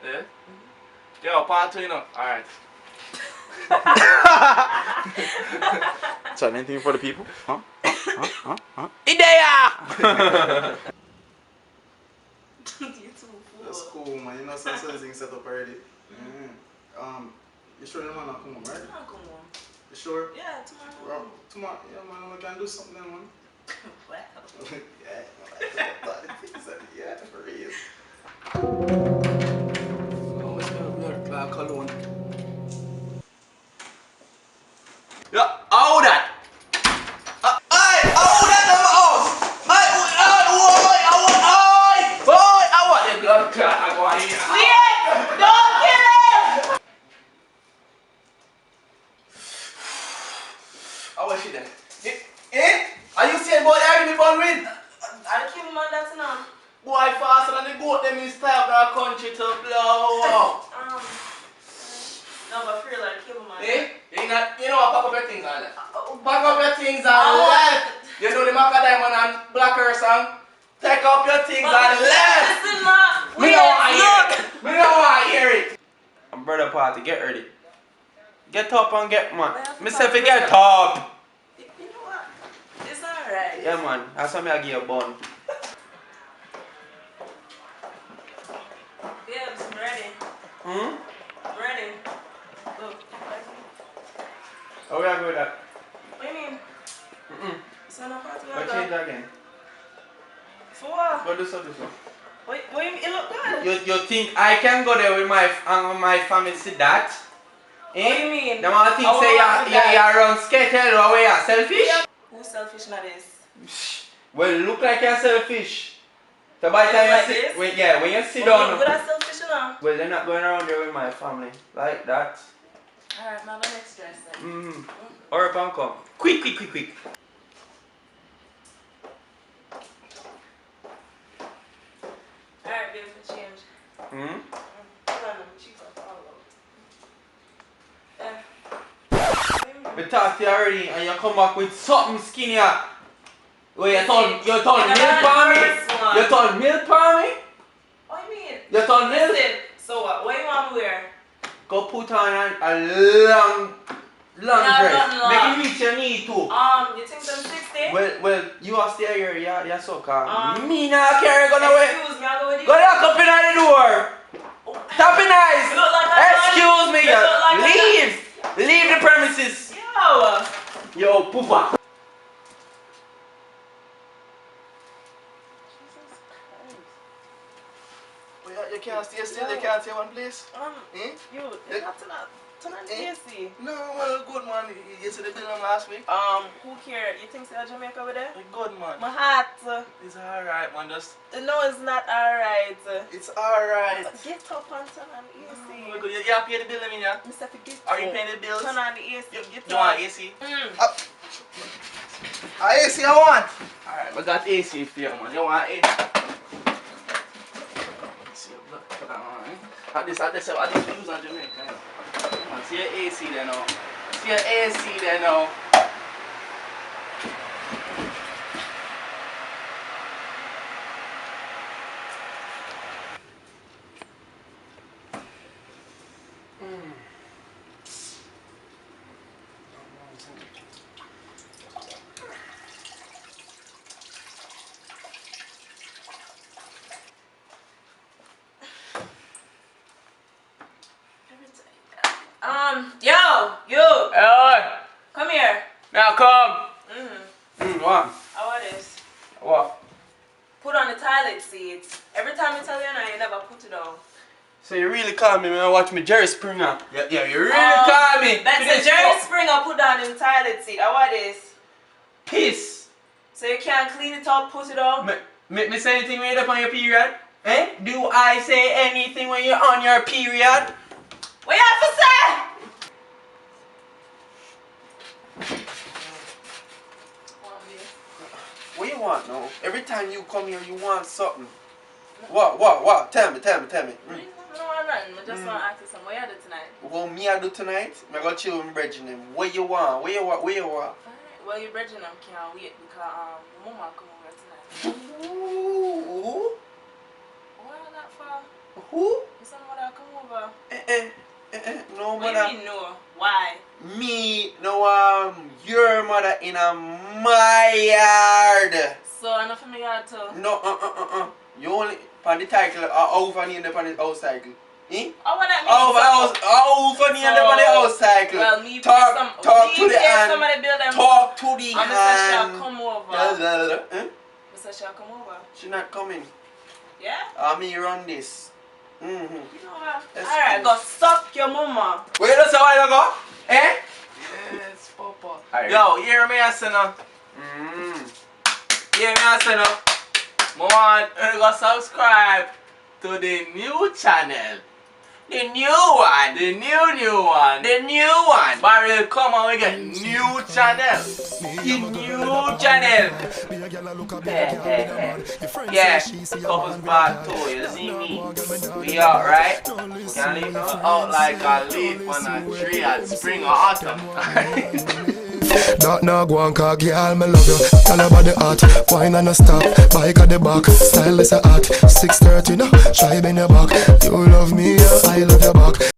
Yeah? Yo, part 2, you know. Alright. So anything for the people? Huh? Idea! You too fool. That's cool, man. You know, some things set up already. You sure the man not come home, right? I'll come on. You sure? Yeah, tomorrow. Well, tomorrow, yeah, man, we can do something, then, man. Well. Yeah, for real. Oh, what's going on? Clark alone. Yeah, hold that! Hey, hold that on my house! Hey, I want the blood clot. I go here. Wait! Don't kill him! How was she then? Are you saying boy I be born with? I'll kill him on that now. Boy faster than the goat them in style of our country to blow. No, but for real, I'll kill him on You know what, pack up your things on left. Pack up your things on left. You know the Maca Diamond and Black Earth song? Take up your things on left. Listen, ma. Me don't want to hear it. Me don't want to hear it. I'm brother party, get ready. Get up and get man. Me say fi get up. You know what? It's alright. Yeah man, that's why I give you a bun. Yeah, I'm ready. Hmm? I'm ready. Look. How we are good with that? What do you mean? So no party Go change again. For what? Go do so, do so. What do you mean? It look good. You think I can go there with my family see that? Eh? What do you mean? The man think say you're around skater or where you're selfish? Who's selfish not this? Well, look like you're selfish. So by the time Like you sit, this? when you sit Well, down. good at selfish enough. Well, they're not going around there with my family like that. Alright, now don't make stress then. Or up and come. Quick. Alright, babe, for change. Hold on, I'm cheap up all over. We talked to you already and you come back with something skinnier. Well, you told milk on me? You told milk on me? What do you mean? You told milk? Listen, so what? What do you want me to wear? Go put on a long dress. Make it reach your knee too. You think I'm 60? Well, you are stay here, you're so calm. Me not carry gonna wait. Excuse me, I'll go with you. Go lock up in the door. Tap in eyes. You look like that. Excuse me. You look like Leave. Leave the premises. Yo, poopa. You can't stay still, you can't stay one place. You have to turn on the AC. No, well, good man. You see the bill last week? Who cares? You think they're Jamaica over there? Good man. My heart. It's alright, man. Just. No, it's not alright. It's alright. Get up and turn on the AC. You have to pay the bill, I mean, yeah? Mr. Forget. Are you paying the bills? Turn on the AC. You want AC? AC I want. Alright, we got AC for you, man. You want AC? See your blood. Put that on, eh? This use on Jamaica. See your AC there now. See your AC there now. You. Hey! Come here. Now come! What? How are this? What? Put on the toilet seat. Every time I tell you now, you never put it on. So you really call me when I watch me Jerry Springer? Yeah, you really call me! That's a Jerry Springer put on in the toilet seat. How are this? Piss! So you can't clean it up, put it on? Me say anything when you're up on your period? Eh? Do I say anything when you're on your period? What you have to say? What you want now? Every time you come here, you want something. What? Tell me. No, I'm not. I just want to ask you something. What you do tonight? What me I do tonight? I go chill with my brethren. What you want? Where you want? Alright. Well, your brethren can't wait because Mama come over tonight. Who? Why not for? Who? Son, what I in my yard. So enough for me yard too. No, You only on the title over near the on the house cycle. Eh? Oh, what that means? Over near the on the house cycle. Well, me Talk to the hand. Somebody build them. Talk to the and Mr. Shall come over. Mr. Shall come over. She not coming. Yeah? Me run this. You know what? Alright, go suck your mama. Wait, that's how I go? Eh? Yes, Papa. Right. Yo, hear me I say no. Hear me I say no. I want you to subscribe to the new channel. The new one. The new one. The new one. Barry, come on, we get new channel. The new channel. Yeah, Couples Part 2, you see me? We out, right? Can leave out like a leaf on a tree at spring or autumn. That now go on car, girl, me love you. Tell about the art, wine and a stop. Bike at the back, style is a art. 6:30 now, try bend your back. You love me, I love your back.